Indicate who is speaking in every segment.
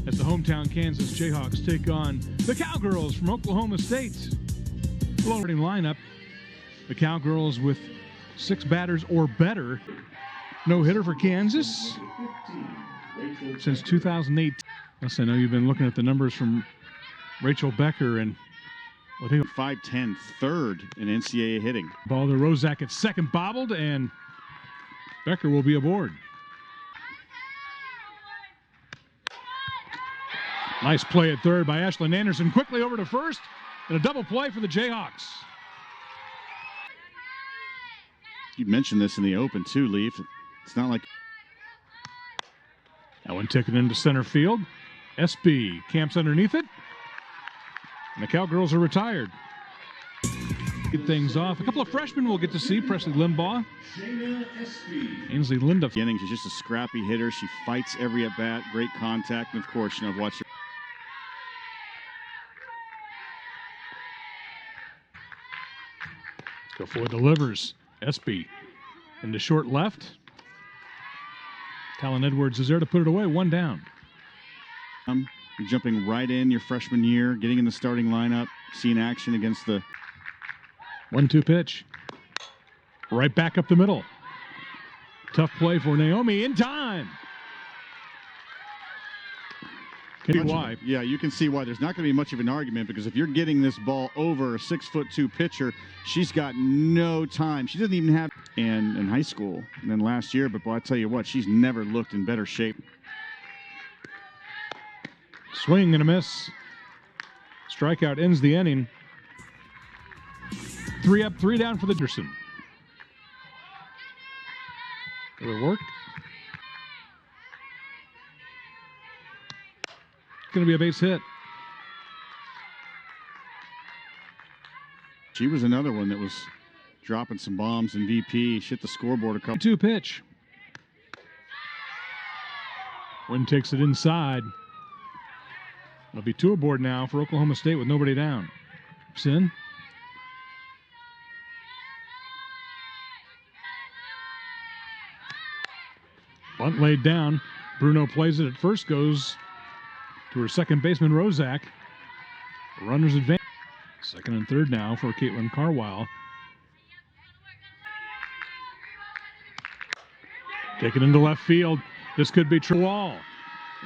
Speaker 1: as the hometown Kansas Jayhawks take on the Cowgirls from Oklahoma State. Starting lineup, the Cowgirls with 6 batters or better. No hitter for Kansas since 2008. Yes, I know you've been looking at the numbers from Rachel Becker, and I think
Speaker 2: 5'10", third in NCAA hitting.
Speaker 1: Ball to Rozak at second, bobbled, and Becker will be aboard. Nice play at third by Ashlyn Anderson. Quickly over to first, and a double play for the Jayhawks.
Speaker 2: You mentioned this in the open too, Leaf. It's not like
Speaker 1: that one taken into center field. SB camps underneath it, and the Cowgirls are retired. Get things off. A couple of freshmen we'll get to see. Presley Limbaugh, Ainsley Linda.
Speaker 2: Innings is just a scrappy hitter. She fights every at bat. Great contact, and of course, I've watched her.
Speaker 1: Guilfoyle delivers. SB into short left. Talon Edwards is there to put it away. 1 down.
Speaker 2: You're jumping right in your freshman year, getting in the starting lineup, seeing action against the
Speaker 1: 1-2 pitch. Right back up the middle. Tough play for Naomi in time. Why?
Speaker 2: Yeah, you can see why there's not going to be much of an argument, because if you're getting this ball over a 6'2" pitcher, she's got no time. She doesn't even have in high school and then last year, but boy, I tell you what, she's never looked in better shape.
Speaker 1: Swing and a miss. Strikeout ends the inning. 3 up, 3 down for the Anderson. Will it work? Going to be a base hit.
Speaker 2: She was another one that was dropping some bombs in VP. She hit the scoreboard a couple.
Speaker 1: 2 pitch. Wynn takes it inside. It'll be 2 aboard now for Oklahoma State with nobody down. Sin. Bunt laid down. Bruno plays it at first, goes to her second baseman, Rozak. Runners advance. Second and third now for Caitlin Carwile. Taken into left field. This could be true wall.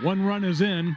Speaker 1: 1 run is in.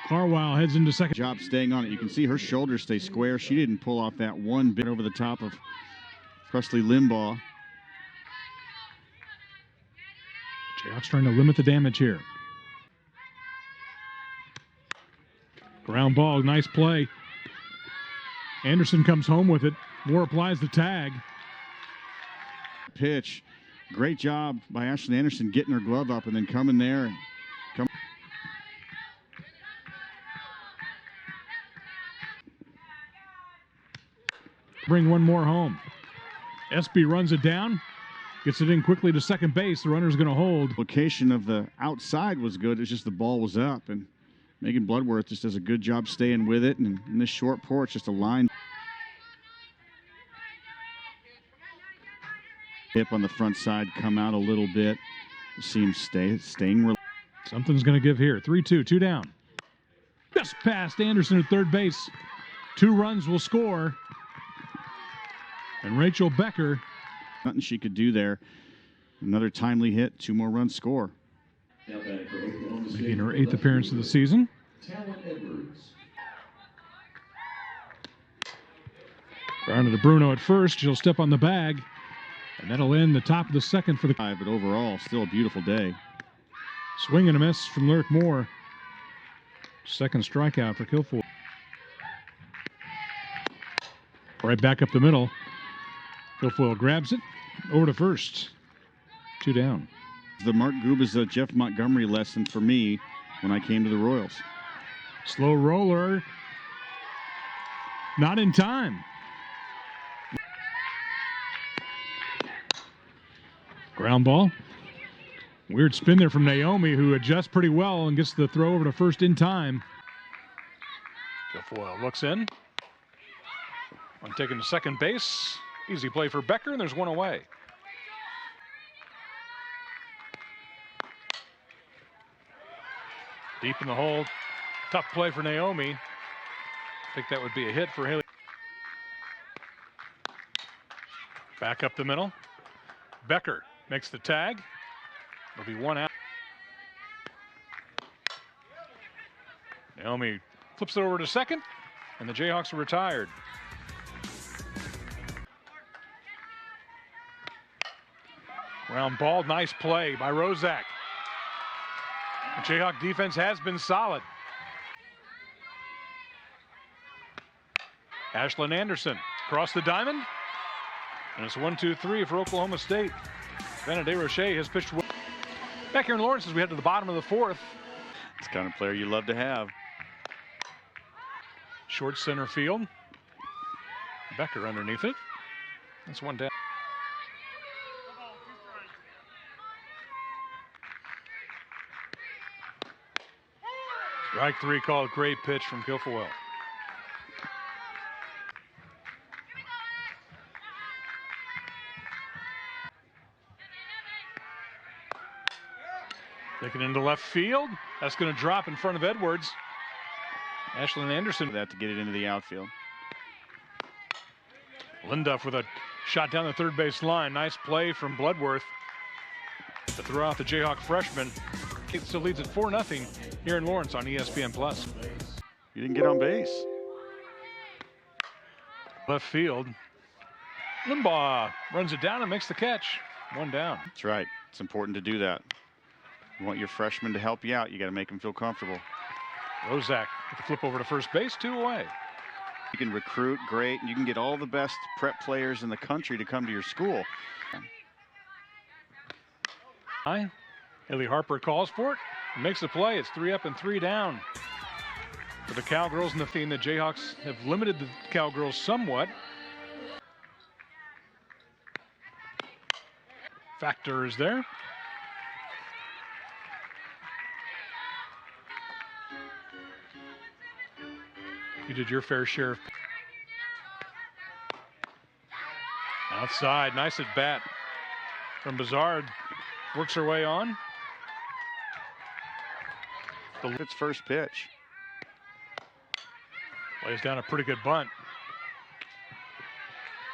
Speaker 1: Carwile heads into second.
Speaker 2: Job staying on it. You can see her shoulders stay square. She didn't pull off that one bit over the top of Presley Limbaugh.
Speaker 1: Jayhawks trying to limit the damage here. Ground ball, nice play. Anderson comes home with it. Moore applies the tag.
Speaker 2: Pitch. Great job by Ashlyn Anderson getting her glove up and then coming there. And
Speaker 1: bring 1 more home. SB runs it down. Gets it in quickly to second base. The runner's going to hold.
Speaker 2: Location of the outside was good. It's just the ball was up, and Megan Bloodworth just does a good job staying with it. And in this short porch, just a line. Hip on the front side, come out a little bit. Seems staying.
Speaker 1: Something's going to give here. 3-2, 2 down. Just past Anderson at third base. 2 runs will score. And Rachel Becker.
Speaker 2: Nothing she could do there. Another timely hit, 2 more runs score.
Speaker 1: Making her 8th appearance of the season. Grounded to Bruno at first. She'll step on the bag. And that'll end the top of the second for the.
Speaker 2: But overall, still a beautiful day.
Speaker 1: Swing and a miss from Lyric Moore. Second strikeout for Guilfoyle. Right back up the middle. Guilfoyle grabs it. Over to first. 2 down.
Speaker 2: The Mark Guba's Jeff Montgomery lesson for me when I came to the Royals.
Speaker 1: Slow roller. Not in time. Ground ball. Weird spin there from Naomi, who adjusts pretty well and gets the throw over to first in time. Guilfoyle looks in. One taken to second base. Easy play for Becker, and there's 1 away. Deep in the hole. Tough play for Naomi. I think that would be a hit for Haley. Back up the middle. Becker makes the tag. It'll be one out. Naomi flips it over to second, and the Jayhawks are retired. Ground ball, nice play by Rozak. The Jayhawk defense has been solid. Ashlyn Anderson across the diamond. And it's 1-2-3 for Oklahoma State. Vanna DeRoche has pitched well. Back here in Lawrence as we head to the bottom of the fourth.
Speaker 2: It's the kind of player you love to have.
Speaker 1: Short center field. Becker underneath it. That's one down. Strike three called. Great pitch from Guilfoyle. Taken into left field. That's going to drop in front of Edwards. Ashlyn Anderson.
Speaker 2: That to get it into the outfield.
Speaker 1: Linduff with a shot down the third base line. Nice play from Bloodworth to throw out the Jayhawk freshman. It still leads at 4-0 here in Lawrence on ESPN+.
Speaker 2: You didn't get on base.
Speaker 1: Left field. Limbaugh runs it down and makes the catch. One down.
Speaker 2: That's right. It's important to do that. You want your freshmen to help you out. You got to make them feel comfortable.
Speaker 1: Rozak with the flip over to first base, 2 away.
Speaker 2: You can recruit great. You can get all the best prep players in the country to come to your school.
Speaker 1: Haley Harper calls for it. Makes the play. It's 3 up and 3 down for the Cowgirls. And the theme that Jayhawks have limited the Cowgirls somewhat. Factor is there. You did your fair share of. Outside, nice at bat from Bizard. Works her way on.
Speaker 2: It's first pitch.
Speaker 1: Lays down a pretty good bunt.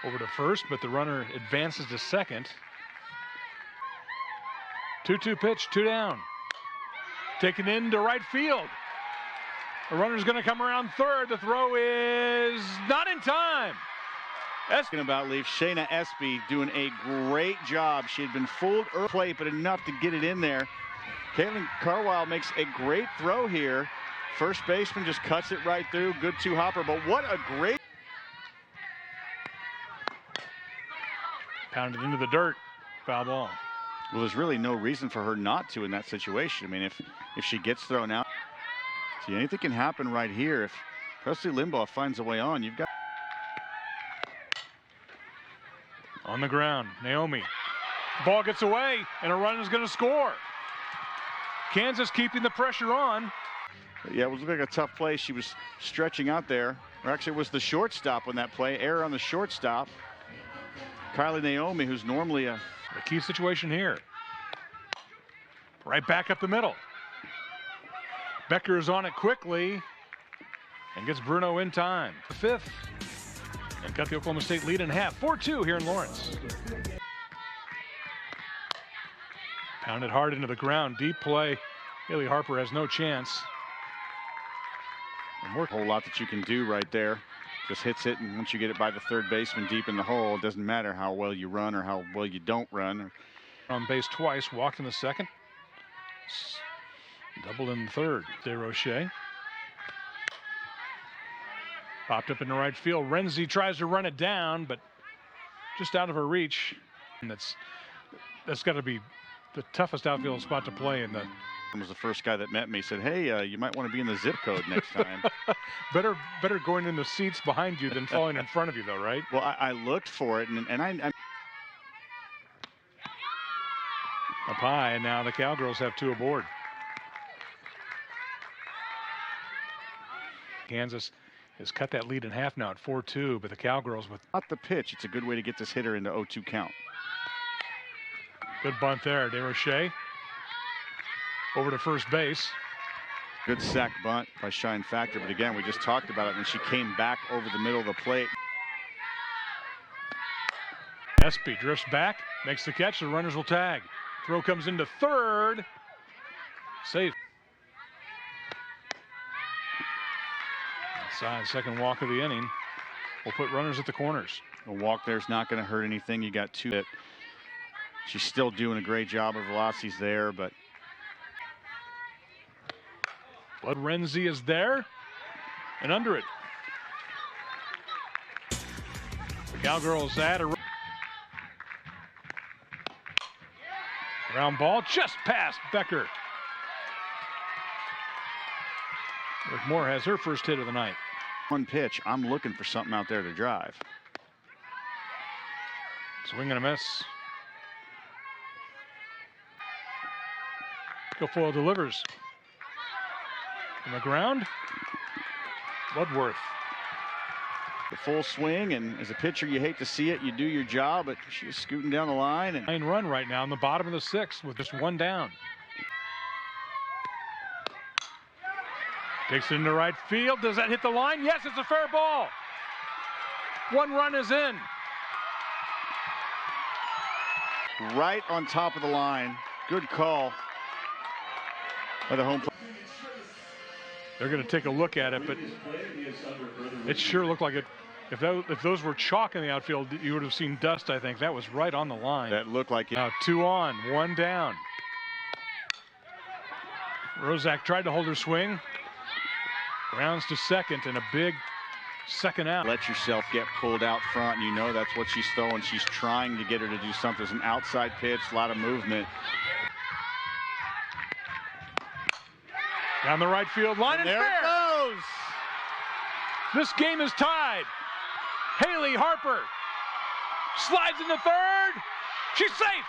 Speaker 1: Over to first, but the runner advances to second. 2-2 pitch, 2 down. Taken into right field. The runner's going to come around third. The throw is not in time.
Speaker 2: Asking about leave. Shayna Espy doing a great job. She had been fooled early plate, but enough to get it in there. Caitlin Carwile makes a great throw here. First baseman just cuts it right through. Good two-hopper, but what a great.
Speaker 1: Pounded into the dirt. Foul ball.
Speaker 2: Well, there's really no reason for her not to in that situation. I mean, if she gets thrown out. See, anything can happen right here. If Presley Limbaugh finds a way on, you've got.
Speaker 1: On the ground, Naomi. Ball gets away, and a run is going to score. Kansas keeping the pressure on.
Speaker 2: Yeah, it was like a tough play. She was stretching out there. Or actually, it was the shortstop on that play. Error on the shortstop. Kylie Naomi, who's normally a.
Speaker 1: The key situation here. Right back up the middle. Becker is on it quickly and gets Bruno in time. The fifth. And cut the Oklahoma State lead in half. 4-2 here in Lawrence. Pounded hard into the ground. Deep play. Haley Harper has no chance.
Speaker 2: And a whole lot that you can do right there. Just hits it, and once you get it by the third baseman deep in the hole, it doesn't matter how well you run or how well you don't run.
Speaker 1: On base twice, walked in the second. Doubled in the third. DeRoche. Popped up in the right field. Renzi tries to run it down, but just out of her reach. And that's got to be the toughest outfield spot to play in the.
Speaker 2: Was the first guy that met me. Said, "Hey, you might want to be in the zip code next time."
Speaker 1: better going in the seats behind you than falling in front of you, though, right?
Speaker 2: Well, I looked for it, and I
Speaker 1: up high, and now the Cowgirls have 2 aboard. Kansas has cut that lead in half now at 4-2, but the Cowgirls with.
Speaker 2: Not the pitch. It's a good way to get this hitter into 0-2 count.
Speaker 1: Good bunt there, DeRoche. Over to first base.
Speaker 2: Good sack bunt by Shine Factor, but again, we just talked about it when she came back over the middle of the plate.
Speaker 1: Espy drifts back, makes the catch, the runners will tag. Throw comes into third. Safe. Inside, second walk of the inning. We'll put runners at the corners.
Speaker 2: A walk there's not going to hurt anything. You got two. She's still doing a great job. Her velocity's there, but
Speaker 1: Renzi is there and under it. The Cowgirls add a ground ball just past Becker. Rick Moore has her first hit of the night.
Speaker 2: One pitch, I'm looking for something out there to drive.
Speaker 1: Swing and a miss. Guilfoyle delivers. On the ground, Woodworth.
Speaker 2: The full swing, and as a pitcher, you hate to see it. You do your job, but she's scooting down the line. And
Speaker 1: 9 run right now in the bottom of the 6th with just 1 down. Takes it into right field. Does that hit the line? Yes, it's a fair ball. 1 run is in.
Speaker 2: Right on top of the line. Good call by the home plate.
Speaker 1: They're going to take a look at it, but it sure looked like it. If those were chalk in the outfield, you would have seen dust, I think. That was right on the line.
Speaker 2: That looked like it.
Speaker 1: Now 2 on, 1 down. Rozak tried to hold her swing. Grounds to second and a big second out.
Speaker 2: Let yourself get pulled out front. You know that's what she's throwing. She's trying to get her to do something. It's an outside pitch, a lot of movement.
Speaker 1: Down the right field line, and
Speaker 2: there
Speaker 1: fair.
Speaker 2: It goes.
Speaker 1: This game is tied. Haley Harper slides into third. She's safe.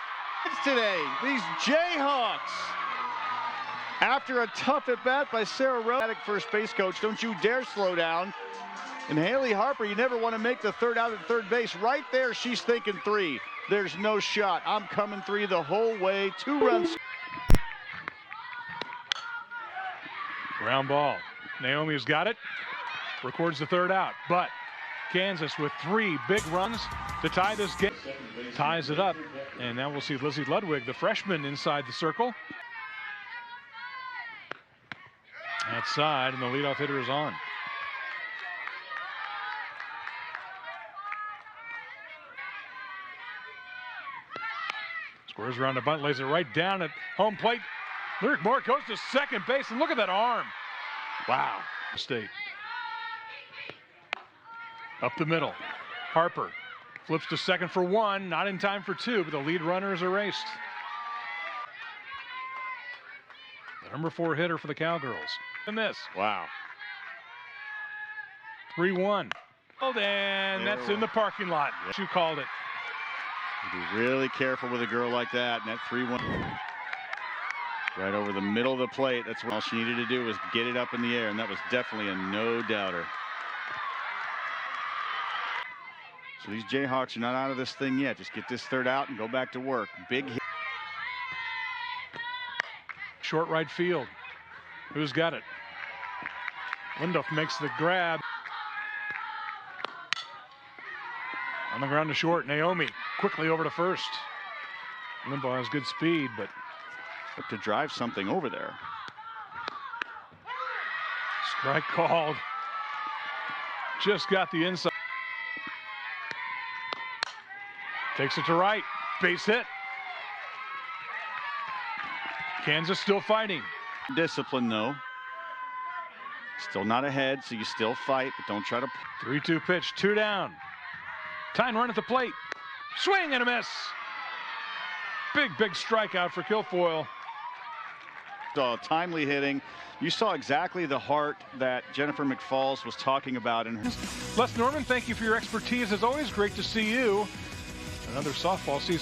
Speaker 2: It's today, these Jayhawks. After a tough at-bat by Sarah Rose, first base coach, don't you dare slow down. And Haley Harper, you never want to make the third out at third base. Right there, she's thinking 3. There's no shot. I'm coming 3 the whole way. 2 runs.
Speaker 1: Ground ball. Naomi's got it. Records the third out. But Kansas with 3 big runs to tie this game. Ties it up. And now we'll see Lizzie Ludwig, the freshman, inside the circle. Outside, and the leadoff hitter is on. Squares around the bunt, lays it right down at home plate. Lyric Moore goes to second base, and look at that arm. Wow. State. Up the middle. Harper flips to second for 1, not in time for 2, but the lead runner is erased. The number 4 hitter for the Cowgirls. And this.
Speaker 2: Wow.
Speaker 1: 3-1. And that's in the parking lot. You called it.
Speaker 2: Be really careful with a girl like that. And that 3-1. Right over the middle of the plate. That's what all she needed to do was get it up in the air. And that was definitely a no-doubter. So these Jayhawks are not out of this thing yet. Just get this third out and go back to work. Big hit.
Speaker 1: Short right field. Who's got it? Windhoff makes the grab. On the ground to short. Naomi quickly over to first. Limbaugh has good speed, but
Speaker 2: to drive something over there.
Speaker 1: Strike called. Just got the inside. Takes it to right. Base hit. Kansas still fighting.
Speaker 2: Discipline, though. Still not ahead, so you still fight, but don't try to.
Speaker 1: 3-2 pitch, 2 down. Tyne run at the plate. Swing and a miss. Big strikeout for Guilfoyle.
Speaker 2: Timely hitting. You saw exactly the heart that Jennifer McFalls was talking about in her.
Speaker 1: Les Norman, thank you for your expertise. As always, great to see you. Another softball season.